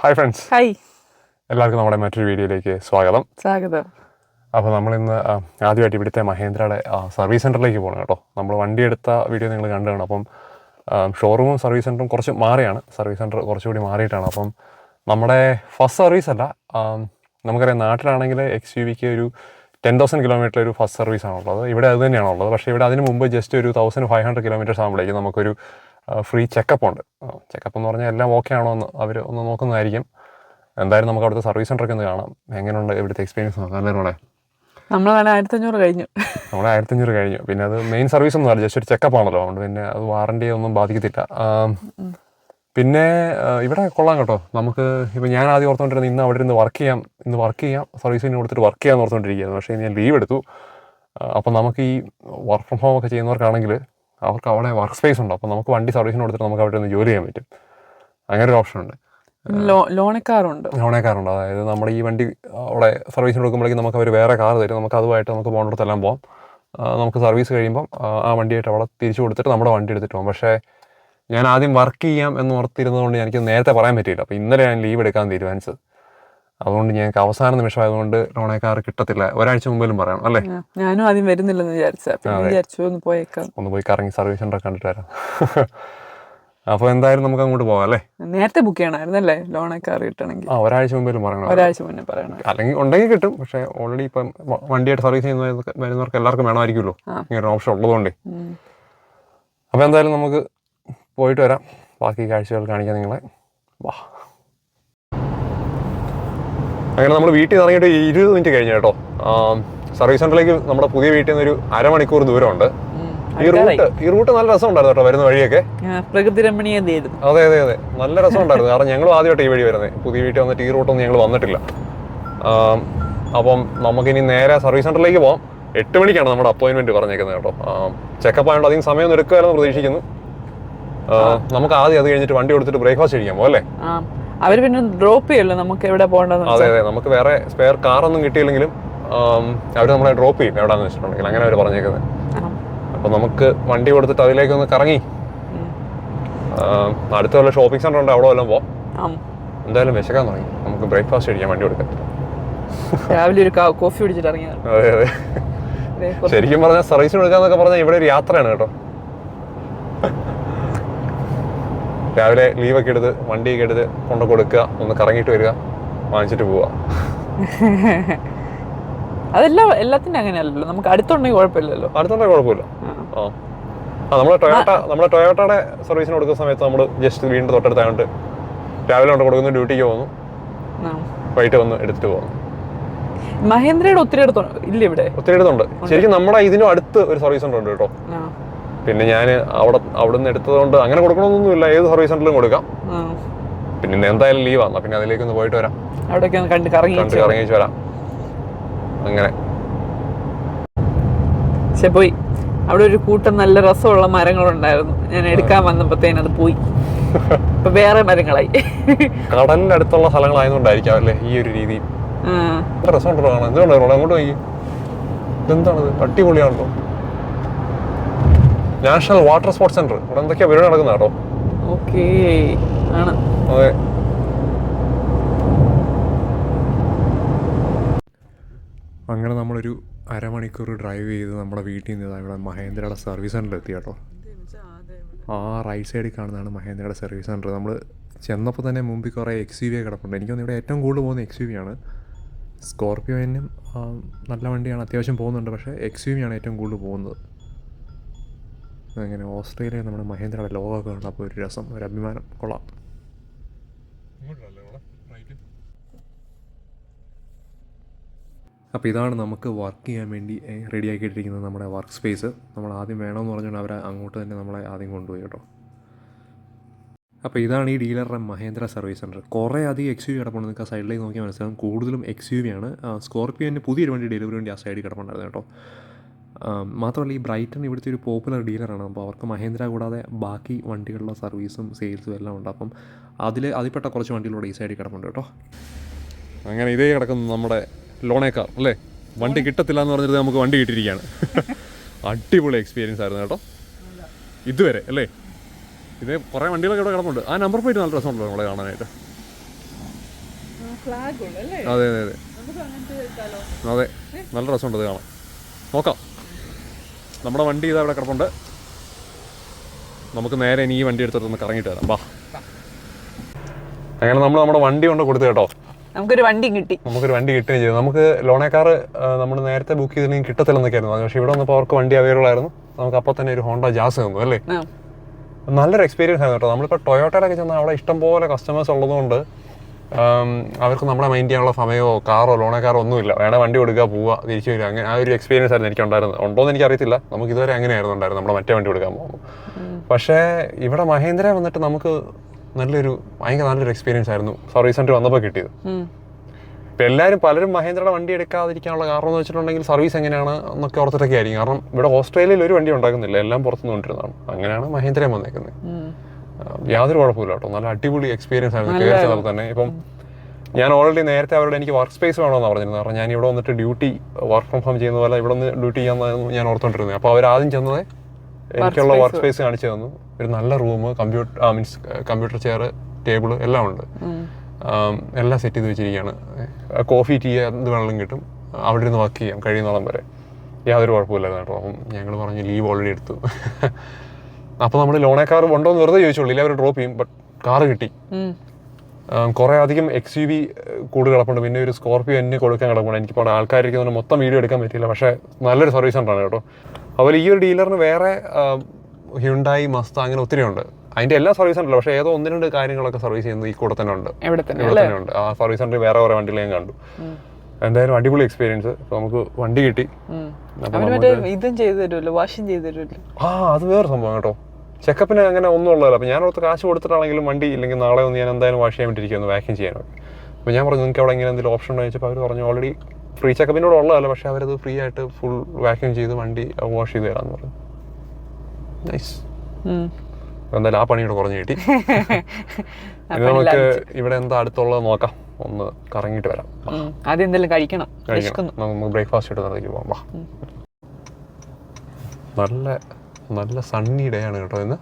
Hi friends, hi, എല്ലാവർക്കും നമ്മുടെ മറ്റൊരു വീഡിയോയിലേക്ക് സ്വാഗതം. സ്വാഗതം. അപ്പോൾ നമ്മളിന്ന് ആദ്യമായിട്ട് ഇവിടുത്തെ മഹേന്ദ്രയുടെ സർവീസ് സെൻറ്ററിലേക്ക് പോകണം കേട്ടോ. നമ്മൾ വണ്ടി എടുത്ത വീഡിയോ നിങ്ങൾ കണ്ടതാണ്. അപ്പം ഷോറൂമും സർവീസ് സെൻറ്ററും കുറച്ച് മാറിയാണ്. സർവീസ് സെൻറ്റർ കുറച്ചുകൂടി മാറിയിട്ടാണ്. അപ്പം നമ്മുടെ ഫസ്റ്റ് സർവീസ് അല്ല, നമുക്കറിയാം നാട്ടിലാണെങ്കിൽ XUV-ക്ക് ഒരു 10,000 കിലോമീറ്റർ ഒരു ഫസ്റ്റ് സർവീസാണുള്ളത്. ഇവിടെ അത് തന്നെയാണുള്ളത്. പക്ഷേ ഇവിടെ അതിന് മുമ്പ് ജസ്റ്റ് ഒരു 1500 കിലോമീറ്റേഴ്സ് ആകുമ്പോഴേക്കും നമുക്കൊരു ഫ്രീ ചെക്കപ്പ് ഉണ്ട്. ചെക്കപ്പ് എന്ന് പറഞ്ഞാൽ എല്ലാം ഓക്കെ ആണോ എന്ന് അവർ ഒന്ന് നോക്കുന്നതായിരിക്കും. എന്തായാലും നമുക്ക് അവിടുത്തെ സർവീസ് സെൻ്ററൊക്കെ ഒന്ന് കാണാം. എങ്ങനെയുണ്ട് ഇവിടുത്തെ എക്സ്പീരിയൻസ് നോക്കാം. അല്ലേ നമ്മളെ നമ്മൾ 1500 കഴിഞ്ഞു. നമ്മുടെ 1500 കഴിഞ്ഞു. പിന്നെ അത് മെയിൻ സർവീസ് ഒന്നും അല്ല, ജസ്റ്റ് ഒരു ചെക്കപ്പ് ആണല്ലോ. അതുകൊണ്ട് പിന്നെ അത് വാറണ്ടി ഒന്നും ബാധിക്കത്തില്ല. പിന്നെ ഇവിടെ കൊള്ളാം കേട്ടോ. നമുക്ക് ഇപ്പോൾ ഞാൻ ആദ്യം ഓർത്തുകൊണ്ടിരുന്നത് ഇന്ന് അവിടെ ഇരുന്ന് വർക്ക് ചെയ്യാം സർവീസിന് കൊടുത്തിട്ട് വർക്ക് ചെയ്യാൻ ഓർത്തുകൊണ്ടിരിക്കുകയായിരുന്നു. പക്ഷേ ഞാൻ ലീവ് എടുത്തു. അപ്പോൾ നമുക്ക് ഈ വർക്ക് ഫ്രം ഹോം ഒക്കെ ചെയ്യുന്നവർക്കാണെങ്കിൽ അവർക്ക് അവിടെ വർക്ക് സ്പേസ് ഉണ്ട്. അപ്പോൾ നമുക്ക് വണ്ടി സർവീസിന് കൊടുത്തിട്ട് നമുക്ക് അവിടെ നിന്ന് ജോലി ചെയ്യാൻ പറ്റും. അങ്ങനെ ഒരു ഓപ്ഷൻ ഉണ്ട്. ലോണക്കാറുണ്ട്. അതായത് നമ്മുടെ ഈ വണ്ടി അവിടെ സർവീസിന് കൊടുക്കുമ്പോഴേക്കും നമുക്ക് അവർ വേറെ കാർ തരും. നമുക്ക് അതുമായിട്ട് നമുക്ക് പോകേണ്ടിടത്തെല്ലാം പോകാം. നമുക്ക് സർവീസ് കഴിയുമ്പം ആ വണ്ടിയായിട്ട് അവിടെ തിരിച്ചു കൊടുത്തിട്ട് നമ്മുടെ വണ്ടി എടുത്തിട്ട് പോകും. പക്ഷേ ഞാൻ ആദ്യം വർക്ക് ചെയ്യാം എന്ന് ഓർത്തിരുന്നതുകൊണ്ട് എനിക്ക് നേരത്തെ പറയാൻ പറ്റിയില്ല. അപ്പോൾ ഇന്നലെ ഞാൻ ലീവ് എടുക്കാൻ തീരുമാനിച്ചത്. അതുകൊണ്ട് ഞങ്ങൾക്ക് അവസാന നിമിഷമായതുകൊണ്ട് ലോണേക്കാർ കിട്ടത്തില്ല. ഒരാഴ്ച മുമ്പിലും പറയണം അല്ലേ. ഞാനും ആദ്യം വരുന്നില്ലെന്ന് വിചാരിച്ചു ഒന്ന് പോയി കറങ്ങി സർവീസ് സെൻ്റർ കണ്ടിട്ട് വരാം. അപ്പോൾ എന്തായാലും നമുക്ക് അങ്ങോട്ട് പോകാം അല്ലേ. നേരത്തെ ബുക്ക് ചെയ്യണമായിരുന്നല്ലേ ലോണക്കാർ കിട്ടണമെങ്കിൽ? ഒരാഴ്ച മുമ്പേലും പറയണം. ഒരാഴ്ച മുന്നേ പറയണം. അല്ലെങ്കിൽ ഉണ്ടെങ്കിൽ കിട്ടും. പക്ഷേ ഓൾറെഡി ഇപ്പം വണ്ടിയായിട്ട് സർവീസ് വരുന്നവർക്ക് എല്ലാവർക്കും വേണമായിരിക്കുമല്ലോ ഇങ്ങനെ ഓപ്ഷൻ ഉള്ളതുകൊണ്ട്. അപ്പോൾ എന്തായാലും നമുക്ക് പോയിട്ട് വരാം. ബാക്കി കാഴ്ചകൾ കാണിക്കാം നിങ്ങളെ. വാ. അങ്ങനെ നമ്മൾ വീട്ടിൽ നിന്ന് ഇറങ്ങിയിട്ട് 20 മിനിറ്റ് കഴിഞ്ഞു കേട്ടോ. സർവീസ് സെൻ്ററിലേക്ക് നമ്മുടെ പുതിയ വീട്ടിൽ നിന്ന് ഒരു അരമണിക്കൂർ ദൂരമുണ്ട്. ഈ റൂട്ട് നല്ല രസമുണ്ടായിരുന്നു കേട്ടോ. വരുന്ന വഴിയൊക്കെ പ്രകൃതി രമണീയതയായിരുന്നു. അതെ, നല്ല രസമുണ്ടായിരുന്നു. കാരണം ഞങ്ങളും ആദ്യമായിട്ട് ഈ വഴി വരുന്നത്. പുതിയ വീട്ടിൽ വന്നിട്ട് ഈ റൂട്ടൊന്നും ഞങ്ങൾ വന്നിട്ടില്ല. അപ്പം നമുക്കിനി നേരെ സർവീസ് സെൻ്ററിലേക്ക് പോകാം. 8 മണിക്കാണ് നമ്മുടെ അപ്പോയിൻമെൻറ്റ് പറഞ്ഞേക്കുന്നത് കേട്ടോ. ചെക്കപ്പ് ആയതുകൊണ്ട് അധികം സമയമൊന്നും എടുക്കുമായിരുന്നു പ്രതീക്ഷിക്കുന്നു. നമുക്ക് ആദ്യം അത് കഴിഞ്ഞിട്ട് വണ്ടി കൊടുത്തിട്ട് ബ്രേക്ക്ഫാസ്റ്റ് കഴിക്കാൻ പോകും അല്ലേ. അവർ പിന്നെ ഡ്രോപ്പ് ചെയ്യല്ലോ നമുക്ക് എവിടെ പോകേണ്ടത്. അതെ, നമുക്ക് വേറെ സ്പെയർ കാറൊന്നും കിട്ടിയില്ലെങ്കിലും അവർ നമ്മളെ ഡ്രോപ്പ് ചെയ്യും എവിടെയാണെന്ന് വെച്ചിട്ടുണ്ടെങ്കിൽ. അങ്ങനെ അവർ പറഞ്ഞേക്കുന്നത്. അപ്പോൾ നമുക്ക് വണ്ടി കൊടുത്തിട്ട് അതിലേക്കൊന്ന് കറങ്ങി അടുത്ത വല്ല ഷോപ്പിംഗ് സെൻ്റർ ഉണ്ട്, അവിടെ വല്ലതും പോകാം. എന്തായാലും വിശക്കാൻ തുടങ്ങി. നമുക്ക് ബ്രേക്ക്ഫാസ്റ്റ് കഴിക്കാൻ വണ്ടി കൊടുക്കാം. രാവിലെ ഒരു കോഫി കുടിച്ചിട്ട് ഇറങ്ങിയത്. അതെ. ശരിക്കും പറഞ്ഞാൽ സർവീസിന് കൊടുക്കാന്നൊക്കെ പറഞ്ഞാൽ ഇവിടെ ഒരു യാത്രയാണ് കേട്ടോ. രാവിലെ ലീവൊക്കെ എടുത്ത് വണ്ടിയൊക്കെ എടുത്ത് കൊണ്ട് കൊടുക്കുക, ഒന്ന് കറങ്ങിയിട്ട് വരിക, വാങ്ങിച്ചിട്ട് പോവുക. അതെല്ലാം എല്ലാത്തിനും അങ്ങനെയല്ലല്ലോ. നമുക്ക് അടുത്തുണ്ടെങ്കിൽ കുഴപ്പമില്ലല്ലോ. കുഴപ്പമില്ല. നമ്മളെ ടൊയോട്ടയുടെ സർവീസിന് കൊടുക്കുന്ന സമയത്ത് നമ്മൾ ജസ്റ്റ് വീണ്ടും തൊട്ടടുത്തായതുകൊണ്ട് രാവിലെ കൊണ്ട് കൊടുക്കുന്നു, ഡ്യൂട്ടിക്ക് പോകുന്നു, വൈകിട്ട് വന്ന് എടുത്തിട്ട് പോകുന്നു. മഹേന്ദ്രയുടെ ഒത്തിരി അടുത്തുണ്ട്. ശരിക്കും നമ്മുടെ ഇതിനും അടുത്ത് ഒരു സർവീസ് സെൻ്റർ ഉണ്ട് കേട്ടോ. പിന്നെ ഞാൻ അവിടെ നിന്ന് എടുത്തതുകൊണ്ട് അങ്ങനെ കൊടുക്കണമെന്നൊന്നുമില്ല, ഏത് സർവീസ് സെൻ്ററിലും കൊടുക്കാം. പിന്നെ എന്തായാലും ലീവാണ്, പിന്നെ അതിലേക്കൊന്ന് പോയിട്ട് വരാം, കണ്ട് കറങ്ങിച്ച് വരാം. അങ്ങനെ പോയി. അവിടെ ഒരു കൂട്ടം നല്ല രസമുള്ള മരങ്ങളുണ്ടായിരുന്നു. ഞാൻ എടുക്കാൻ വന്നപ്പോഴത്തേനും അത് പോയി. ഇപ്പൊ വേറെ മരങ്ങളായി. കടലിന്റെ അടുത്തുള്ള സ്ഥലങ്ങളായതുകൊണ്ടായിരിക്കാം അല്ലേ ഈ ഒരു രീതി. രസമുണ്ടോ കാണാൻ. എന്തുകൊണ്ടോ അങ്ങോട്ട് പോയി. ഇതെന്താണത്? അടിപൊളിയാണല്ലോ. National water sports centre. ഇവിടെ എന്തൊക്കെയാ പരിപാടി നടക്കുന്ന കേട്ടോ. അതെ. അങ്ങനെ നമ്മളൊരു അരമണിക്കൂർ ഡ്രൈവ് ചെയ്ത് നമ്മുടെ വീട്ടിൽ നിന്ന് ഇവിടെ മഹേന്ദ്രയുടെ സർവീസ് സെൻ്ററിൽ എത്തി കേട്ടോ. ആ റൈറ്റ് സൈഡിൽ കാണുന്നതാണ് മഹേന്ദ്രയുടെ സർവീസ് സെൻ്റർ. നമ്മൾ ചെന്നപ്പോൾ തന്നെ മുമ്പിൽ കുറേ XUV കിടപ്പുണ്ട്. എനിക്കൊന്ന് ഇവിടെ ഏറ്റവും കൂടുതൽ പോകുന്ന XUV ആണ്. സ്കോർപിയോനും നല്ല വണ്ടിയാണ്, അത്യാവശ്യം പോകുന്നുണ്ട്. പക്ഷേ XUV ആണ് ഏറ്റവും കൂടുതൽ പോകുന്നത്. അങ്ങനെ ഓസ്ട്രേലിയ നമ്മുടെ മഹേന്ദ്രയുടെ ലോഗൊക്കെ ഉണ്ട്. അപ്പോൾ ഒരു രസം, ഒരു അഭിമാനം, കൊള്ളാം. അപ്പോൾ ഇതാണ് നമുക്ക് വർക്ക് ചെയ്യാൻ വേണ്ടി റെഡി ആക്കിയിട്ടിരിക്കുന്നത് നമ്മുടെ വർക്ക് സ്പേസ്. നമ്മൾ ആദ്യം വേണമെന്ന് പറഞ്ഞുകൊണ്ട് അവർ അങ്ങോട്ട് തന്നെ നമ്മളെ ആദ്യം കൊണ്ടുപോയി കേട്ടോ. അപ്പോൾ ഇതാണ് ഈ ഡീലറുടെ മഹേന്ദ്ര സർവീസ് സെൻറ്റർ. കുറേ അധികം XUV കിടപ്പുണ്ട്. നിങ്ങൾക്ക് ആ സൈഡിലേക്ക് നോക്കിയാൽ മനസ്സിലാകും. കൂടുതലും XUV ആണ്. സ്കോർപിയോൻ്റെ പുതിയൊരു വണ്ടി ഡെലിവറി വണ്ടി ആ സൈഡിൽ കിടപ്പുണ്ടായിരുന്നു കേട്ടോ. മാത്രമല്ല ഈ ബ്രൈറ്റൺ ഇവിടുത്തെ ഒരു പോപ്പുലർ ഡീലറാണ്. അപ്പോൾ അവർക്ക് മഹേന്ദ്ര കൂടാതെ ബാക്കി വണ്ടികളുടെ സർവീസും സെയിൽസും എല്ലാം ഉണ്ട്. അപ്പം അതിൽപ്പെട്ട കുറച്ച് വണ്ടികളൂടെ ഈ സൈഡിൽ കിടപ്പുണ്ട് കേട്ടോ. അങ്ങനെ ഇതേ കിടക്കുന്നു നമ്മുടെ ലോണേക്കാർ അല്ലേ. വണ്ടി കിട്ടത്തില്ല എന്ന് പറഞ്ഞിട്ട് നമുക്ക് വണ്ടി കിട്ടിയിരിക്കുകയാണ്. അടിപൊളി എക്സ്പീരിയൻസ് ആയിരുന്നു കേട്ടോ ഇതുവരെ അല്ലേ. ഇത് കുറേ വണ്ടികളൊക്കെ ഇവിടെ കിടപ്പുണ്ട്. ആ നമ്പർ പ്ലേറ്റ് നല്ല രസമുണ്ടല്ലോ നമ്മളെ കാണാനായിട്ട്. അതെ അതെ അതെ അതെ, നല്ല രസമുണ്ട് അത് കാണാൻ. നോക്കാം, നമ്മുടെ വണ്ടി ഇതാ ഇവിടെ കിടപ്പുണ്ട്. നമുക്ക് നേരെ ഇനി ഈ വണ്ടി എടുത്തിട്ടൊന്ന് കറങ്ങിയിട്ട് വരാം. വാ. അങ്ങനെ നമ്മൾ നമ്മുടെ വണ്ടി കൊണ്ട് കൊടുത്തു കേട്ടോ. നമുക്കൊരു വണ്ടി കിട്ടി. കിട്ടുകയും ചെയ്തു. നമുക്ക് ലോണേക്കാർ നമ്മൾ നേരത്തെ ബുക്ക് ചെയ്തിട്ടുണ്ടെങ്കിൽ കിട്ടത്തില്ലെന്നൊക്കെയായിരുന്നു. പക്ഷേ ഇവിടെ വന്നപ്പോൾ അവർക്ക് വണ്ടി അവൈലബിൾ ആയിരുന്നു. നമുക്ക് അപ്പോൾ തന്നെ ഒരു ഹോണ്ട ജാസ് തന്നു അല്ലേ. നല്ലൊരു എക്സ്പീരിയൻസ് ആയിരുന്നു കേട്ടോ. നമ്മളിപ്പോൾ ടൊയോട്ടയിലൊക്കെ ചെന്നാൽ അവിടെ ഇഷ്ടംപോലെ കസ്റ്റമേഴ്സ് ഉള്ളതുകൊണ്ട് അവർക്ക് നമ്മളെ മൈൻഡ് ചെയ്യാനുള്ള സമയമോ കാറോ ലോണേക്കാറോ ഒന്നുമില്ല. വേണേൽ വണ്ടി കൊടുക്കുക, പോവുക, തിരിച്ചു വരിക. അങ്ങനെ ആ ഒരു എക്സ്പീരിയൻസ് ആയിരുന്നു എനിക്ക് ഉണ്ടായിരുന്നത്. ഉണ്ടോയെന്ന് എനിക്കറിയത്തില്ല. നമുക്ക് ഇതുവരെ അങ്ങനെയായിരുന്നു ഉണ്ടായിരുന്നു നമ്മുടെ മറ്റേ വണ്ടി കൊടുക്കാൻ പോകുമ്പോൾ. പക്ഷേ ഇവിടെ മഹേന്ദ്ര വന്നിട്ട് നമുക്ക് ഭയങ്കര നല്ലൊരു എക്സ്പീരിയൻസ് ആയിരുന്നു സർവീസ് സെൻറ്റർ വന്നപ്പോൾ കിട്ടിയത്. ഇപ്പം പലരും മഹേന്ദ്രയുടെ വണ്ടി എടുക്കാതിരിക്കാനുള്ള കാരണം എന്ന് വെച്ചിട്ടുണ്ടെങ്കിൽ സർവീസ് എങ്ങനെയാണ് എന്നൊക്കെ ഓർത്തിട്ടൊക്കെ ആയിരിക്കും. കാരണം ഇവിടെ ഓസ്ട്രേലിയയിൽ ഒരു വണ്ടി ഉണ്ടാക്കുന്നില്ല, എല്ലാം പുറത്തുനിന്ന് കൊണ്ടിരുന്നതാണ്. അങ്ങനെയാണ് മഹേന്ദ്രയും വന്നേക്കുന്നത്. യാതൊരു കുഴപ്പമില്ല കേട്ടോ, നല്ല അടിപൊളി എക്സ്പീരിയൻസ് ആയിരുന്നു കയറി ചെന്നപ്പോൾ തന്നെ. ഇപ്പം ഞാൻ ഓൾറെഡി നേരത്തെ അവരോട് എനിക്ക് വർക്ക് സ്പേസ് വേണമെന്ന് പറഞ്ഞിരുന്നു. കാരണം ഞാൻ ഇവിടെ വന്നിട്ട് ഡ്യൂട്ടി വർക്ക് ഫ്രം ഹോം ചെയ്യുന്ന പോലെ ഇവിടെ നിന്ന് ഡ്യൂട്ടി ചെയ്യാമെന്നായിരുന്നു ഞാൻ ഓർത്തുകൊണ്ടിരുന്നത്. അപ്പോൾ അവർ ആദ്യം ചെന്നത് എനിക്കുള്ള വർക്ക് സ്പേസ് കാണിച്ചു തന്നു. ഒരു നല്ല റൂം, കമ്പ്യൂട്ടർ ചെയർ, ടേബിൾ എല്ലാം ഉണ്ട്. എല്ലാം സെറ്റ് ചെയ്ത് വെച്ചിരിക്കുകയാണ്. കോഫി, ടീ എന്ത് വേണമെങ്കിലും കിട്ടും. അവിടെ ഇരുന്ന് വർക്ക് ചെയ്യാം കഴിയുന്നോളം വരെ. യാതൊരു കുഴപ്പമില്ലായിരുന്നു കേട്ടോ. അപ്പം ഞങ്ങൾ പറഞ്ഞു ലീവ് ഓൾറെഡി എടുത്തു. അപ്പോൾ നമ്മൾ ലോണേ കാർ ഉണ്ടോ എന്ന് വെറുതെ ചോദിച്ചോളൂ, ഇല്ല അവർ ഡ്രോപ്പ് ചെയ്യും. ബട്ട് കാറ് കിട്ടി. കുറേ അധികം XUV കൂട് കിടപ്പുണ്ട്. പിന്നെ ഒരു സ്കോർപ്പിയോ എന്നെ കൊടുക്കാൻ കിടപ്പുണ്ട്. എനിക്കിപ്പോൾ ആൾക്കാരിരിക്കുന്നതുകൊണ്ട് മൊത്തം വീഡിയോ എടുക്കാൻ പറ്റില്ല. പക്ഷേ നല്ലൊരു സർവീസ് സെൻ്ററാണ് കേട്ടോ. അതുപോലെ ഈ ഒരു ഡീലറിന് വേറെ ഹ്യുണ്ടായി, മസ്ത അങ്ങനെ ഒത്തിരി ഉണ്ട്. അതിൻ്റെ എല്ലാ സർവീസ് സെൻ്ററിലും പക്ഷേ ഏതോ 1-2 കാര്യങ്ങളൊക്കെ സർവീസ് ചെയ്യുന്നത് ഈ കൂടെ തന്നെ ഉണ്ട്. ഇവിടെ തന്നെ ഉണ്ട്. ആ സർവീസ് സെൻ്ററിൽ വേറെ കുറേ വണ്ടികൾ ഞാൻ കണ്ടു. എന്തായാലും അടിപൊളി എക്സ്പീരിയൻസ്. ഇപ്പോൾ നമുക്ക് വണ്ടി കിട്ടി. അത് വേറെ സംഭവം കേട്ടോ. ചെക്കപ്പിന് അങ്ങനെ ഒന്നും ഉള്ളതല്ല. അപ്പോൾ ഞാൻ ഓർത്ത് കാശ് കൊടുത്തിട്ടാണെങ്കിലും വണ്ടി ഇല്ലെങ്കിൽ നാളെ ഒന്ന് ഞാൻ എന്തായാലും വാഷ് ചെയ്യാൻ വേണ്ടിയിരിക്കുന്നു, വാക്യൂം ചെയ്യാനൊക്കെ. അപ്പോൾ ഞാൻ പറഞ്ഞു നിങ്ങൾക്ക് അവിടെ ഇങ്ങനെ എന്തെങ്കിലും ഓപ്ഷൻ ഉണ്ടോ ചോദിച്ചപ്പോൾ അവർ പറഞ്ഞു ഓൾറെഡി ഫ്രീ ചെക്കപ്പിനോട് ഉള്ളതല്ല, പക്ഷേ അവരത് ഫ്രീ ആയിട്ട് ഫുൾ വാക്യൂം ചെയ്ത് വണ്ടി വാഷ് ചെയ്ത് തരാമെന്ന് പറഞ്ഞു. നൈസ്. എന്തായാലും ആ പണിയോട് കുറഞ്ഞു കിട്ടി. ഇനി നമുക്ക് ഇവിടെ എന്താ അടുത്തുള്ളത് നോക്കാം, ഒന്ന് കറങ്ങിയിട്ട് വരാം. ആദ്യം എന്തെങ്കിലും കഴിക്കണം. നമുക്ക് ബ്രേക്ക്ഫാസ്റ്റ് ഇട്ട് നടക്കി പോകാം. നല്ല സണ്ണി ഡേ ആണ് കേട്ടോ ഇന്ന്.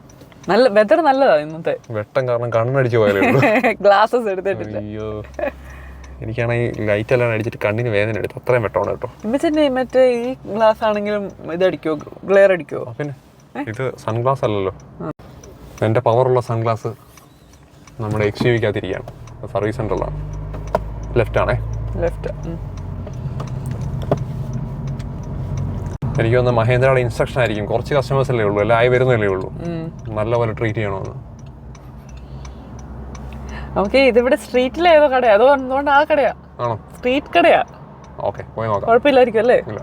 നല്ല വെതർ നല്ലതാ ഇന്നത്തെ. വെട്ടം കാരണം കണ്ണടിച്ച് പോയാലേ ഗ്ലാസസ് എടുത്തിട്ടില്ല. അയ്യോ, എനിക്കാണെങ്കിൽ ലൈറ്റ് എല്ലാം അടിച്ചിട്ട് കണ്ണിന് വേദന എടുത്തു. അത്രയും വെട്ടമാണ് കേട്ടോ. മറ്റേ ഈ ഗ്ലാസ് ആണെങ്കിലും ഇതടിക്കോ, ഗ്ലെയർ അടിക്കോ? പിന്നെ ഇത് സൺഗ്ലാസ് അല്ലല്ലോ. എൻ്റെ പവറുള്ള സൺഗ്ലാസ് നമ്മുടെ XUV-ക്കകത്തിരിക്കുകയാണ്. സർവീസ് സെൻ്ററിലാണ്. ലെഫ്റ്റാണേ. എനിക്ക് തോന്നുന്നു മഹേന്ദ്രയുടെ ഇൻസ്ട്രക്ഷൻ ആയിരിക്കും. കുറച്ച് കസ്റ്റമേഴ്സ് അല്ലേ ഉള്ളൂ, എല്ലാം ആയി വരുന്നല്ലേ ഉള്ളൂ. നല്ലപോലെ ട്രീറ്റ് ചെയ്യണമെന്ന്. ഓക്കെ, ഇതിവിടെ സ്ട്രീറ്റിലേതോ കടയാ? അതോ എന്തുകൊണ്ട് ആ കടയാ? ആണോ? സ്ട്രീറ്റ് കടയാ. ഓക്കെ, പോയി നോക്കാം. കുഴപ്പമില്ലായിരിക്കും അല്ലേ? ഇല്ല.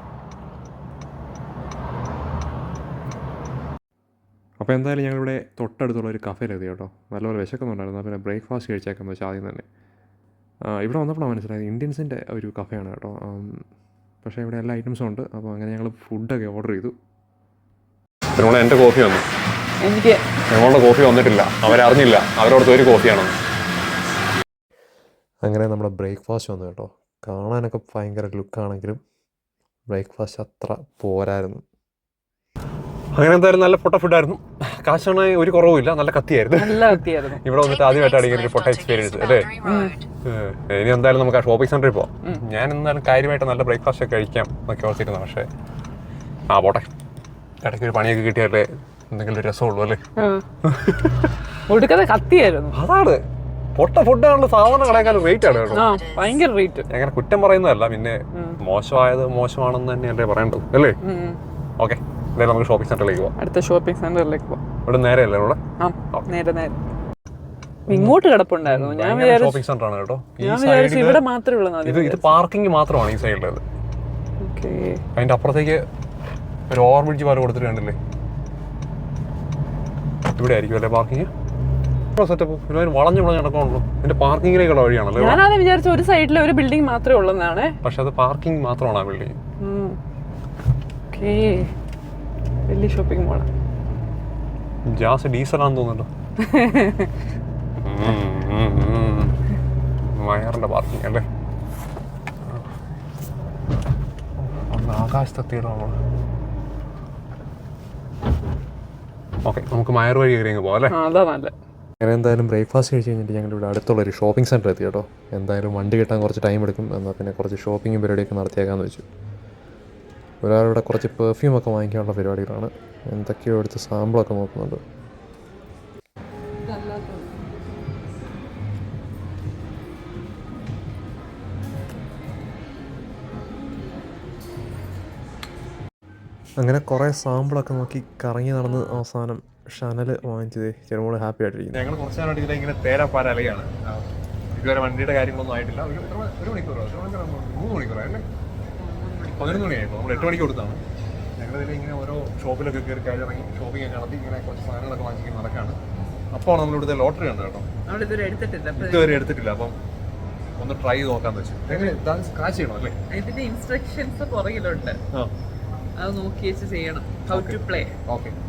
അപ്പോൾ എന്തായാലും ഞങ്ങളിവിടെ തൊട്ടടുത്തുള്ള ഒരു കഫേയിലെത്തി കേട്ടോ. നല്ലപോലെ വിശക്കുന്നുണ്ടായിരുന്നു. പിന്നെ ബ്രേക്ക്ഫാസ്റ്റ് കഴിച്ചേക്കാന്ന് വെച്ചാൽ ആദ്യം തന്നെ. ഇവിടെ വന്നപ്പോഴാണ് മനസ്സിലായത് ഇന്ത്യൻസിൻ്റെ ഒരു കഫേയാണ് കേട്ടോ. പക്ഷേ ഇവിടെ എല്ലാ ഐറ്റംസും ഉണ്ട്. അപ്പോൾ അങ്ങനെ ഞങ്ങൾ ഫുഡൊക്കെ ഓർഡർ ചെയ്തു. പിന്നെ എൻ്റെ കോഫി വന്നു. ഞങ്ങളുടെ കോഫി വന്നിട്ടില്ല, അവരറിഞ്ഞില്ല. അവരോടത്ത് ഒരു കോഫിയാണെന്ന്. അങ്ങനെ നമ്മുടെ ബ്രേക്ക്ഫാസ്റ്റ് വന്നു കേട്ടോ. കാണാനൊക്കെ ഭയങ്കര ലുക്കാണെങ്കിലും ബ്രേക്ക്ഫാസ്റ്റ് അത്ര പോരായിരുന്നു. അങ്ങനെ എന്തായാലും നല്ല പൊട്ട ഫുഡായിരുന്നു. കാശാണ് ഒരു കുറവുമില്ല. നല്ല കത്തിയായിരുന്നു. ഇവിടെ വന്നിട്ട് ആദ്യമായിട്ടാണ് ഇങ്ങനെ ഒരു പൊട്ട എക്സ്പീരിയൻസ് അല്ലേ. ഇനി എന്തായാലും നമുക്ക് ആ ഷോപ്പിംഗ് സെന്ററിൽ പോവാം. ഞാൻ എന്തായാലും കാര്യമായിട്ട് നല്ല ബ്രേക്ക്ഫാസ്റ്റ് ഒക്കെ കഴിക്കാം എന്നൊക്കെ ഓർത്തിരുന്നു. പക്ഷേ പോട്ടെ, ഇടയ്ക്ക് ഒരു പണിയൊക്കെ കിട്ടിയാലേ എന്തെങ്കിലും ഒരു രസമുള്ളൂ അല്ലേ. കത്തിയായിരുന്നു. അതാണ് പൊട്ട ഫുഡാണല്ലോ. സാധാരണ കടയേക്കാളും റേറ്റ് ആണ് കേട്ടോ. ഭയങ്കര റേറ്റ്. അങ്ങനെ കുറ്റം പറയുന്നതല്ല, പിന്നെ മോശമായത് മോശമാണെന്ന് തന്നെയല്ലേ പറയേണ്ടത് അല്ലേ. ഓക്കെ, എന്തായാലും നമുക്ക് ഷോപ്പിംഗ് സെന്ററിലേക്ക് പോവാം. അടുത്ത ഷോപ്പിംഗ് സെന്ററിലേക്ക് പോവാം. ഇവിടെ നേരെ അല്ലേ ഇവിടെ? നേരെ ഇങ്ങോട്ട് കിടപ്പുണ്ടായിരുന്നു. ഞാൻ ഷോപ്പിംഗ് സെന്റർ ആണ് കേട്ടോ. ഇവിടെ മാത്രമേ ഉള്ളൂ. ഇത് പാർക്കിംഗ് മാത്രമാണ് ഈ സൈഡിലുള്ളത്. അതിന്റെ അപ്പുറത്തേക്ക് ഒരു ഓവർ ബ്രിഡ്ജ് പോലെ കൊടുത്തിട്ട് കണ്ടില്ലേ. ഇവിടെ ആയിരിക്കും അല്ലേ പാർക്കിംഗ്. സെറ്റപ്പ് വളഞ്ഞു നടക്കണല്ലോ. ഇതിന്റെ പാർക്കിങ്ങിലേക്കുള്ള വഴിയാണല്ലോ. ഞാനത് വിചാരിച്ചു ഒരു സൈഡിൽ ഒരു ബിൽഡിംഗ് മാത്രമേ ഉള്ളതാണ്. പക്ഷെ അത് പാർക്കിംഗ് മാത്രമാണ് ആ ബിൽഡിംഗ്. വലിയ ഷോപ്പിംഗ് മോളാ. ജാസ് ഡീസലാന്ന് തോന്നുന്നുണ്ടോ. വയറിന്റെ പാർക്കിംഗ് അല്ലേ. ആകാശത്തെത്തിയിടാണോ. ഓക്കെ, നമുക്ക് മയർ വഴി കയറി പോവാം അല്ലേ. അതാ നല്ല അങ്ങനെ എന്തായാലും ബ്രേക്ക്ഫാസ്റ്റ് കഴിച്ച് കഴിഞ്ഞിട്ട് ഞങ്ങളിവിടെ അടുത്തുള്ളൊരു ഷോപ്പിംഗ് സെൻറ്റർ എത്തി കേട്ടോ. എന്തായാലും വണ്ടി കിട്ടാൻ കുറച്ച് ടൈം എടുക്കും, എന്നാൽ പിന്നെ കുറച്ച് ഷോപ്പിങ്ങും പരിപാടിയൊക്കെ നടത്തിയേക്കാമെന്ന് വെച്ചു. ഒരാളിവിടെ കുറച്ച് പെർഫ്യൂമൊക്കെ വാങ്ങിക്കാനുള്ള പരിപാടികളാണ്. എന്തൊക്കെയോ എടുത്ത് സാമ്പിളൊക്കെ നോക്കുന്നുണ്ട്. അങ്ങനെ കുറേ സാമ്പിളൊക്കെ നോക്കി കറങ്ങി നടന്ന് അവസാനം ഷനൽ വാങ്ങിച്ചത് ചെറുമോള് ഹാപ്പി ആയിട്ടിരിക്കുന്നു. ഞങ്ങൾ കുറച്ച് നാളായിട്ട് ഇതിലെ ഇങ്ങനെ തേരാപ്പാര അലയാണ്. ഇതുവരെ വണ്ടിയുടെ കാര്യങ്ങളൊന്നും ആയിട്ടില്ല. ഒരു മണിക്കൂറോ 3 മണിക്കൂറോ അല്ലേ? 11 മണിയായിരുന്നു. നമ്മൾ 8 മണിക്ക് കൊടുത്താണ്. ഞങ്ങളിതിൽ ഇങ്ങനെ ഓരോ ഷോപ്പിലൊക്കെ കയറി ഇറങ്ങി ഷോപ്പിംഗ് ഒക്കെ നടത്തി ഇങ്ങനെ കുറച്ച് സാധനങ്ങളൊക്കെ വാങ്ങിക്കാൻ നടക്കാണ്. അപ്പോൾ നമ്മൾ ഇവിടുത്തെ ലോട്ടറി ഉണ്ട് കേട്ടോ. ഇതുവരെ എടുത്തിട്ടില്ല. അപ്പം ഒന്ന് ട്രൈ ചെയ്ത് നോക്കാന്ന് വെച്ചു. എങ്ങനെ സ്ക്രാച്ച് ചെയ്യണം അല്ലേ? ഇതിന്റെ ഇൻസ്ട്രക്ഷൻസ് പുറകിലുണ്ട്, അത് നോക്കി വെച്ച് ചെയ്യണം. How to play.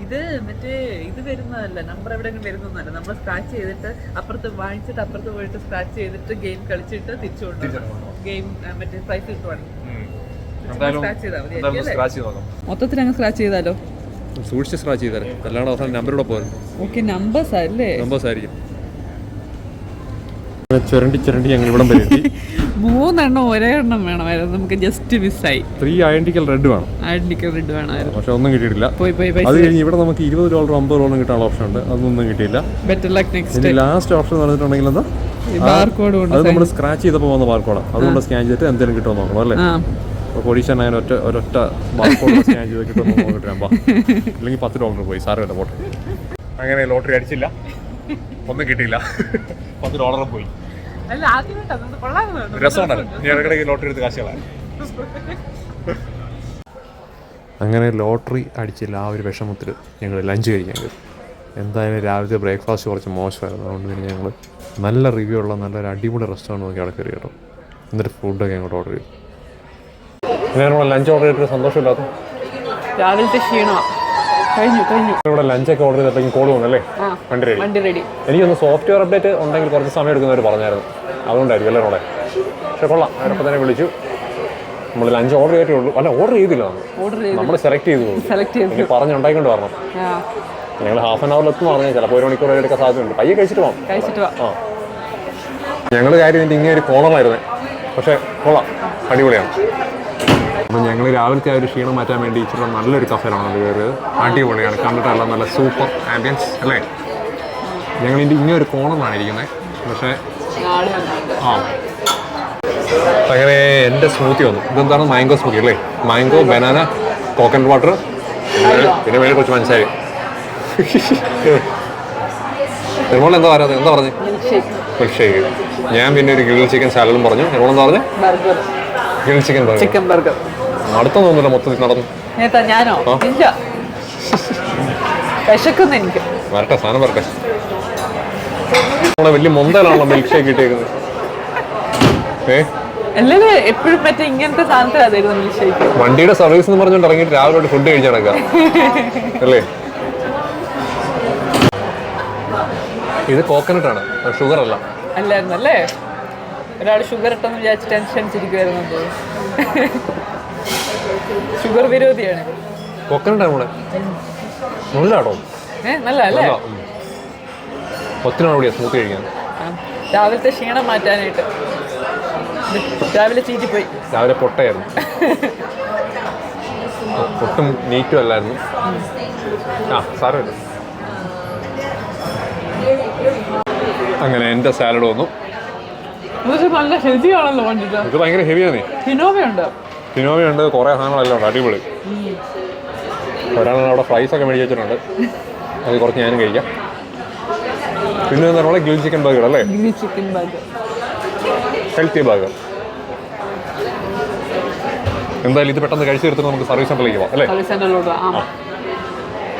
ഇത് മറ്റേ ഇത് വരുന്നതല്ല, നമ്പർ എവിടെയെങ്കിലും വരുന്നതല്ല. നമ്മൾ സ്ക്രാച്ച് ചെയ്തിട്ട് അപ്പുറത്ത് വാങ്ങിച്ചിട്ട് അപ്പുറത്ത് പോയിട്ട് സ്ക്രാച്ച് ചെയ്തിട്ട് ഗെയിം കളിച്ചിട്ട് തിരിച്ചു കൊണ്ടുപോകണം. ഗെയിം മറ്റേ പ്രൈസ് കിട്ടുവാണെങ്കിൽ മൊത്തത്തിൽ അങ്ങ് സ്ക്രാച്ച് ചെയ്താലോ? സൂക്ഷിച്ച് സ്ക്രാച്ച് ചെയ്താലേ, അല്ലാണ്ട് അവസാനം നമ്പറൂടെ പോകാം. ഓക്കെ, നമ്പേഴ്സ് അല്ലേ? നമ്പേഴ്സ് ആയിരിക്കും. ചുരണ്ടി ഞങ്ങൾ ഇവിടം വരെ എത്തി. 3 എണ്ണം ഒരേ എണ്ണം വേണമായിരുന്നു, നമുക്ക് ജസ്റ്റ് മിസ്സായി. 3 ഐഡന്റിക്കൽ റെഡ് വേണം. ഐഡന്റിക്കൽ റെഡ് വേണമായിരുന്നു, പക്ഷെ ഒന്നും കിട്ടിയിട്ടില്ല. പോയി അത് കഴിഞ്ഞ് ഇവിടെ നമുക്ക് $20 $50 കിട്ടാനുള്ള ഓപ്ഷൻ ഉണ്ട്, അതൊന്നും കിട്ടിയില്ല. Better luck next. Last option പറഞ്ഞിട്ടുണ്ടെങ്കിൽ എന്താ, ബാർകോഡ് അത് നമ്മൾ സ്ക്രാച്ച് ചെയ്തപ്പോൾ വന്ന ബാർകോഡാണ്. അതുകൊണ്ട് സ്കാൻ ചെയ്തിട്ട് എന്തെങ്കിലും കിട്ടുമോ നോക്കണം അല്ലേ? അപ്പോൾ പൊടിഷൻ ആയ ഒരൊറ്റ ബാർകോഡ് സ്കാൻ ചെയ്ത് കിട്ടുമോ നോക്കിട്ടാ, ഇല്ലെങ്കിൽ $10 പോയി. സാരമില്ല, പോട്ടെ. അങ്ങനെ ലോട്ടറി അടിച്ചില്ല, ഒന്നും കിട്ടിയില്ല. $10 പോയി. രസമുണ്ടല്ലോ, ഇടയ്ക്കിടയ്ക്ക് ലോട്ടറി എടുത്ത് കാശുകളാണ്. അങ്ങനെ ലോട്ടറി അടിച്ചില്ല. ആ ഒരു വിഷമത്തിൽ ഞങ്ങൾ ലഞ്ച് കഴിക്കാൻ കയറി. എന്തായാലും രാവിലത്തെ ബ്രേക്ക്ഫാസ്റ്റ് കുറച്ച് മോശമായിരുന്നു. അതുകൊണ്ട് പിന്നെ ഞങ്ങൾ നല്ല റിവ്യൂ ഉള്ള നല്ലൊരു അടിപൊളി റെസ്റ്റോറൻറ്റ് നോക്കി അവിടെ കയറി കേട്ടോ. എന്നിട്ട് ഫുഡൊക്കെ അങ്ങോട്ട് ഓർഡർ ചെയ്തു. ഞാനിവിടെ ലഞ്ച് ഓർഡർ ചെയ്തിട്ട് സന്തോഷമില്ലാത്ത രാവിലത്തെ ക്ഷീണമാണ്. ഇവിടെ ലഞ്ചൊക്കെ ഓർഡർ ചെയ്തിട്ട് കോൾ വന്നല്ലേ? വണ്ടി റെഡി. എനിക്കൊന്ന് സോഫ്റ്റ്വെയർ അപ്ഡേറ്റ് ഉണ്ടെങ്കിൽ കുറച്ച് സമയം എടുക്കുന്നവർ പറഞ്ഞായിരുന്നു, അതുകൊണ്ടായിരിക്കും അല്ലേ റോളെ? പക്ഷെ കൊള്ളാം, അവരപ്പം തന്നെ വിളിച്ചു. നമ്മൾ ലഞ്ച് ഓർഡർ ചെയ്തിട്ടേ ഉള്ളൂ. അല്ല, ഓർഡർ ചെയ്തില്ല, നമ്മൾ സെലക്ട് ചെയ്തു. എനിക്ക് പറഞ്ഞുണ്ടായിക്കൊണ്ട് വരണം. ഞങ്ങൾ ഹാഫ് ആൻ അവറിൽ എത്തും പറഞ്ഞാൽ ചിലപ്പോൾ 1 മണിക്കൂർ എടുക്കാൻ സാധ്യതയുണ്ട്. പയ്യെ കഴിച്ചിട്ട് പോകാം. ആ, ഞങ്ങൾ കാര്യം ഇതിൻ്റെ ഇങ്ങനെ ഒരു കോളറായിരുന്നു, പക്ഷേ കൊള്ളാം, അടിപൊളിയാണ്. അപ്പം ഞങ്ങൾ രാവിലത്തെ ആ ഒരു ക്ഷീണം മാറ്റാൻ വേണ്ടി ഇച്ചിരി നല്ലൊരു കഫേലാണ് അത് കയറിയത്. അടിപൊളിയാണ്, കണ്ടിട്ടല്ല നല്ല സൂപ്പർ ആംബിയൻസ് അല്ലേ? ഞങ്ങളിതിൻ്റെ ഇങ്ങനെ ഒരു കോണമാണ് ഇരിക്കുന്നത്, പക്ഷേ അങ്ങനെ എൻ്റെ സ്മൂത്തി വന്നു. ഇതെന്താണ്? മാംഗോ സ്മൂത്തി അല്ലേ? മാംഗോ, ബനാന, കോക്കനട്ട് വാട്ടർ, പിന്നെ വേണ്ടി കുറച്ച് മനസ്സിലായി. നിർമ്മോൾ എന്താ പറയുന്നത്? എന്താ പറഞ്ഞു? Milk shake. ഞാൻ പിന്നെ ഒരു ഗ്രിൽ ചിക്കൻ സാലഡും പറഞ്ഞു. നിർമ്മോൾ എന്താ പറഞ്ഞു? Grill chicken burger. അടുത്തൊന്നും തോന്നുന്നില്ല, മൊത്തത്തിൽ നടന്നു. ഞാനോ? എനിക്ക് വരട്ടെ, സാധനം വരട്ടെ. നമ്മളെ വലിയ മൊന്തലാണല്ലോ മിൽക്ക് ഷേക്ക് കിട്ടിയേക്കുന്നത്. എപ്പോഴും മറ്റേ ഇങ്ങനത്തെ സാധനത്തിലായിരുന്നു മിൽക്ക് ഷേക്ക്. വണ്ടിയുടെ സർവീസ് എന്ന് പറഞ്ഞുകൊണ്ട് ഇറങ്ങിയിട്ട് രാവിലെ ഫുഡ് കഴിച്ച് നടക്കുക അല്ലേ? ഇത് കോക്കനട്ട് ആണ്, ഷുഗർ അല്ല. അല്ലായിരുന്നു അല്ലേ? ഒരാൾ ഷുഗർ ഇട്ടെന്ന് വിചാരിച്ച് ടെൻഷൻ അടിച്ചിരിക്കുവായിരുന്നു. ഷുഗർ വിരോധിയാണ്. കോക്കനട്ട് ആണ്. നല്ലാട്ടോ, നല്ല അല്ലേ? ഒത്തിനാണ് കൂടിയാ സ്മൂത്ത് കഴിക്കാൻ. രാവിലത്തെ ക്ഷീണം മാറ്റാനായിട്ട് രാവിലെ ചീറ്റിപ്പോയി. രാവിലെ പൊട്ടയായിരുന്നു, ഒട്ടും നീറ്റും അല്ലായിരുന്നു. സാരമില്ല. അങ്ങനെ എൻ്റെ സാലഡ് വന്നു. നല്ല ഹെവിയാണല്ലോ കണ്ടിട്ട്. ഇത് ഭയങ്കര ഹെവിയാണ്. ഫിനോവയുണ്ട്, കുറേ സാധനങ്ങളെല്ലാം ഉണ്ട്, അടിപൊളി. ഒരാൾ അവിടെ ഫ്രൈസ് ഒക്കെ മേടിച്ച് വെച്ചിട്ടുണ്ട്, അത് കുറച്ച് ഞാനും കഴിക്കാം. പിന്നെ നമ്മളെ ഗ്രിൽ ചിക്കൻ ബർഗർ അല്ലേ? Healthy burger. എന്തായാലും ഇത് പെട്ടെന്ന് കഴിച്ചു തീർത്തിട്ട് നമുക്ക് സർവീസ് സെൻ്ററിലേക്ക് പോകാം അല്ലേ?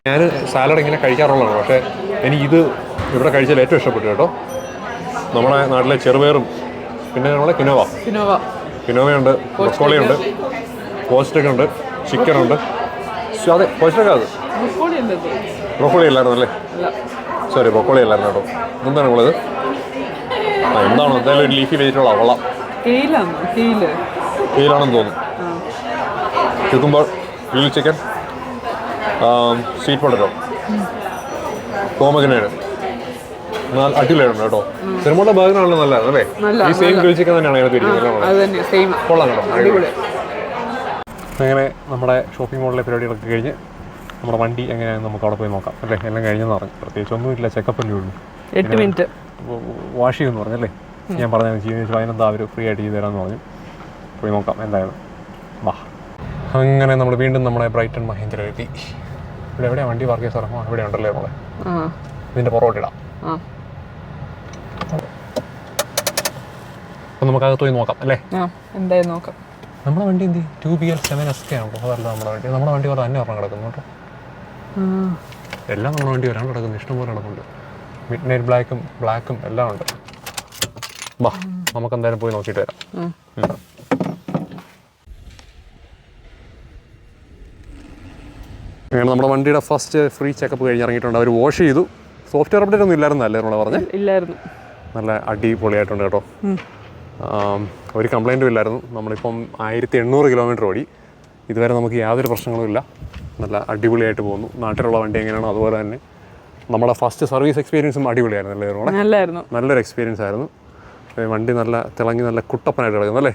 ഞാൻ സാലഡ് ഇങ്ങനെ കഴിക്കാറുള്ളതാണ്, പക്ഷേ എനിക്ക് ഇത് ഇവിടെ കഴിച്ചാൽ ഏറ്റവും ഇഷ്ടപ്പെട്ടു കേട്ടോ. നമ്മുടെ നാട്ടിലെ ചെറുപയറും പിന്നെ നമ്മളെ കിനോവയുണ്ട്, ബ്രൊക്കോളിയുണ്ട്, പോസ്റ്റൊക്കെ ഉണ്ട്, ചിക്കനുണ്ട്. അതെ, പോസ്റ്റൊക്കെ അത് ബ്രൊക്കോളി അല്ലായിരുന്നു അല്ലേ? സോറി, ബ്രൊക്കോളി അല്ലായിരുന്നു കേട്ടോ. എന്താണ് ഉള്ളത്? എന്താണോ എന്തായാലും ഒരു ലീഫി വെജിറ്റബിളാണ്, കൊള്ളാം. കെയിലാണെന്ന് തോന്നുന്നു. Cucumber, grill chicken, sweet potato, pomegranate, അടിപൊളിയായിട്ടുണ്ട് കേട്ടോ. സിനിമയുടെ ബർഗറാണല്ലോ നല്ലതാണ് അല്ലേ? ഈ സെയിം ഗ്രിൽ ചിക്കൻ തന്നെയാണ് അതിനകത്ത് ഇരിക്കുന്നത്. കൊള്ളാം കേട്ടോ. അങ്ങനെ നമ്മുടെ ഷോപ്പിംഗ് മോളിലെ പരിപാടികളൊക്കെ കഴിഞ്ഞ് നമ്മുടെ വണ്ടി എങ്ങനെയാണെന്ന് നമുക്ക് അവിടെ പോയി നോക്കാം അല്ലേ? എല്ലാം കഴിഞ്ഞെന്ന് പറഞ്ഞു. പ്രത്യേകിച്ച് ഒന്നുമില്ല, ചെക്കപ്പ് അല്ലേ ഉള്ളൂ. 8 മിനിറ്റ് വാഷ് ചെയ്യുമെന്ന് പറഞ്ഞല്ലേ? ഞാൻ പറഞ്ഞ ജീവിച്ച് അതിനെന്താ അവർ ഫ്രീ ആയിട്ട് ചെയ്ത് തരാമെന്ന് പറഞ്ഞു. പോയി നോക്കാം എന്തായാലും. വാ. അങ്ങനെ നമ്മൾ വീണ്ടും നമ്മുടെ ബ്രൈറ്റൺ മഹീന്ദ്ര എത്തി. ഇവിടെ എവിടെയാണ് വണ്ടി പാർക്ക് ചെയ്ത സ്ഥലം? ഇവിടെ ഉണ്ടല്ലേ നമ്മളെ. ഇതിൻ്റെ പുറകോട്ടിടാം. അപ്പം നമുക്കകത്ത് പോയി നോക്കാം അല്ലേ? എന്തായാലും നോക്കാം. നമ്മുടെ വണ്ടി എന്ത് 2BL7SK ആണല്ലോ. അതല്ല നമ്മുടെ വണ്ടി പോലെ തന്നെ ഒരെണ്ണം കിടക്കുന്നു കേട്ടോ. എല്ലാം നമ്മുടെ വണ്ടി വരാൻ കിടക്കുന്നു, ഇഷ്ടംപോലെ കിടക്കുന്നുണ്ട്. മിഡ് നൈറ്റ് ബ്ലാക്കും എല്ലാം ഉണ്ട്. വാ, നമുക്ക് എന്തായാലും പോയി നോക്കിയിട്ട് വരാം. അങ്ങനെ നമ്മുടെ വണ്ടിയുടെ ഫസ്റ്റ് ഫ്രീ ചെക്കപ്പ് കഴിഞ്ഞ് ഇറങ്ങിയിട്ടുണ്ട്. അവർ വാഷ് ചെയ്തു. സോഫ്റ്റ്വെയർ അപ്ഡേറ്റ് ഒന്നും ഇല്ലായിരുന്നല്ലേ നമ്മളെ പറഞ്ഞത്? ഇല്ലായിരുന്നു. നല്ല അടിപൊളിയായിട്ടുണ്ട് കേട്ടോ. ഒരു കംപ്ലൈൻറ്റും ഇല്ലായിരുന്നു. നമ്മളിപ്പം 1800 കിലോമീറ്റർ ഓടി. ഇതുവരെ നമുക്ക് യാതൊരു പ്രശ്നങ്ങളും ഇല്ല. നല്ല അടിപൊളിയായിട്ട് പോകുന്നു. നാട്ടിലുള്ള വണ്ടി എങ്ങനെയാണോ അതുപോലെ തന്നെ നമ്മുടെ ഫസ്റ്റ് സർവീസ് എക്സ്പീരിയൻസും അടിപൊളിയായിരുന്നു അല്ലേ? നല്ലൊരു എക്സ്പീരിയൻസ് ആയിരുന്നു. വണ്ടി നല്ല തിളങ്ങി നല്ല കുട്ടപ്പനായിട്ട് കിടക്കുന്നു അല്ലേ?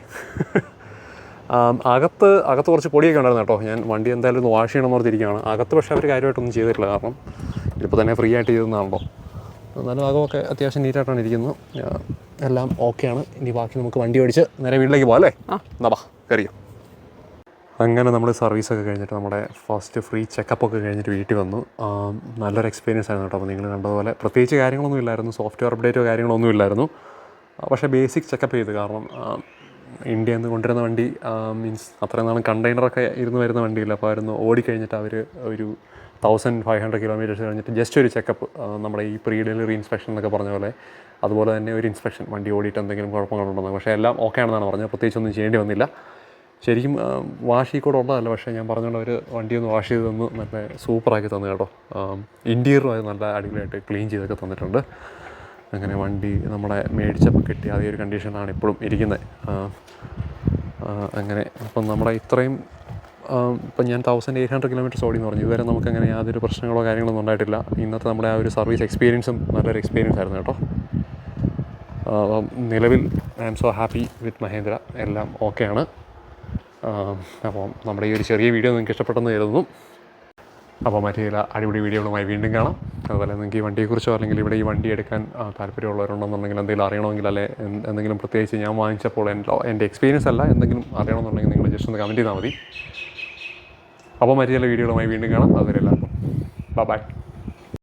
അകത്ത് കുറച്ച് പൊടിയൊക്കെ ഉണ്ടായിരുന്നു കേട്ടോ. ഞാൻ വണ്ടി എന്തായാലും ഒന്ന് വാഷ് ചെയ്യണമെന്ന് ഓർത്തിരിക്കുകയാണ്. അകത്ത് പക്ഷേ അവർ കാര്യമായിട്ടൊന്നും ചെയ്തിട്ടില്ല. കാരണം ഇപ്പോൾ തന്നെ ഫ്രീ ആയിട്ട് ചെയ്തതാണല്ലോ. എന്നാലും അകമൊക്കെ അത്യാവശ്യം നീറ്റായിട്ടാണ് ഇരിക്കുന്നത്. എല്ലാം ഓക്കെയാണ്. ഇനി ബാക്കി നമുക്ക് വണ്ടി ഓടിച്ച് നേരെ വീട്ടിലേക്ക് പോകാം അല്ലേ? എന്നാ വാ, കയറിയോ. അങ്ങനെ നമ്മൾ സർവീസൊക്കെ കഴിഞ്ഞിട്ട് നമ്മുടെ ഫസ്റ്റ് ഫ്രീ ചെക്കപ്പൊക്കെ കഴിഞ്ഞിട്ട് വീട്ടിൽ വന്നു. നല്ലൊരു എക്സ്പീരിയൻസ് ആയിരുന്നു കേട്ടോ. അപ്പോൾ നിങ്ങൾ കണ്ടതുപോലെ പ്രത്യേകിച്ച് കാര്യങ്ങളൊന്നും ഇല്ലായിരുന്നു. സോഫ്റ്റ്വെയർ അപ്ഡേറ്റോ കാര്യങ്ങളൊന്നും ഇല്ലായിരുന്നു. പക്ഷേ ബേസിക് ചെക്കപ്പ് ചെയ്ത്. കാരണം ഇന്ത്യയിൽ നിന്ന് കൊണ്ടുവരുന്ന വണ്ടി മീൻസ് അത്രയും നാളും കണ്ടെയ്നറൊക്കെ ഇരുന്ന് വരുന്ന വണ്ടിയില്ല. അപ്പോൾ ആയിരുന്നു ഓടിക്കഴിഞ്ഞിട്ട് അവർ ഒരു 1500 കിലോമീറ്റേഴ്സ് കഴിഞ്ഞിട്ട് ജസ്റ്റ് ഒരു ചെക്കപ്പ്, നമ്മുടെ ഈ പ്രീ ഡെലിവറി ഇൻസ്പെക്ഷൻ എന്നൊക്കെ പറഞ്ഞ പോലെ അതുപോലെ തന്നെ ഒരു ഇൻസ്പെക്ഷൻ, വണ്ടി ഓടിയിട്ട് എന്തെങ്കിലും കുഴപ്പങ്ങളുണ്ടെന്ന്. പക്ഷേ എല്ലാം ഓക്കെ ആണെന്നാണ് പറഞ്ഞത്. പ്രത്യേകിച്ചൊന്നും ചെയ്യേണ്ടി വന്നില്ല. ശരിക്കും വാഷ് കൂടെ ഉള്ളതല്ല, പക്ഷേ ഞാൻ പറഞ്ഞുകൊണ്ട് അവർ വണ്ടി ഒന്ന് വാഷ് ചെയ്ത് തന്നു. നല്ല സൂപ്പറാക്കി തന്നു കേട്ടോ. ഇൻറ്റീരിയറും അത് നല്ല അടിപൊളിയായിട്ട് ക്ലീൻ ചെയ്തൊക്കെ തന്നിട്ടുണ്ട്. അങ്ങനെ വണ്ടി നമ്മുടെ മേടിച്ചപ്പോൾ കിട്ടിയ അതേ ഒരു കണ്ടീഷനാണ് ഇപ്പോഴും ഇരിക്കുന്നത്. അങ്ങനെ അപ്പം നമ്മുടെ ഇത്രയും ഇപ്പം ഞാൻ 1800 കിലോമീറ്റേഴ്സ് ഓടിയെന്ന് പറഞ്ഞു. ഇതുവരെ നമുക്കങ്ങനെ യാതൊരു പ്രശ്നങ്ങളോ കാര്യങ്ങളൊന്നും ഉണ്ടായിട്ടില്ല. ഇന്നത്തെ നമ്മുടെ ആ ഒരു സർവീസ് എക്സ്പീരിയൻസും നല്ലൊരു എക്സ്പീരിയൻസ് ആയിരുന്നു കേട്ടോ. നിലവിൽ I am so happy with Mahindra. എല്ലാം ഓക്കെയാണ്. അപ്പം നമ്മുടെ ഈ ഒരു ചെറിയ വീഡിയോ നിങ്ങൾക്ക് ഇഷ്ടപ്പെട്ടെന്ന് കരുതുന്നു. അപ്പോൾ മറ്റു ചില അടിപൊളി വീഡിയോകളുമായി വീണ്ടും കാണാം. അതുപോലെ നിങ്ങൾക്ക് ഈ വണ്ടിയെക്കുറിച്ചോ അല്ലെങ്കിൽ ഇവിടെ ഈ വണ്ടി എടുക്കാൻ താല്പര്യമുള്ളവരുണ്ടെന്നുണ്ടെങ്കിൽ എന്തെങ്കിലും അറിയണമെങ്കിൽ അല്ലെ എന്തെങ്കിലും പ്രത്യേകിച്ച് ഞാൻ വാങ്ങിച്ചപ്പോൾ എൻ്റെ എക്സ്പീരിയൻസ് അല്ല എന്തെങ്കിലും അറിയണമെന്നുണ്ടെങ്കിൽ നിങ്ങൾ ജസ്റ്റ് ഒന്ന് കമൻറ്റ് ചെയ്താൽ മതി. അപ്പോൾ മറ്റു ചില വീഡിയോകളുമായി വീണ്ടും കാണാം. അതുവരെ എല്ലാവർക്കും ബൈ.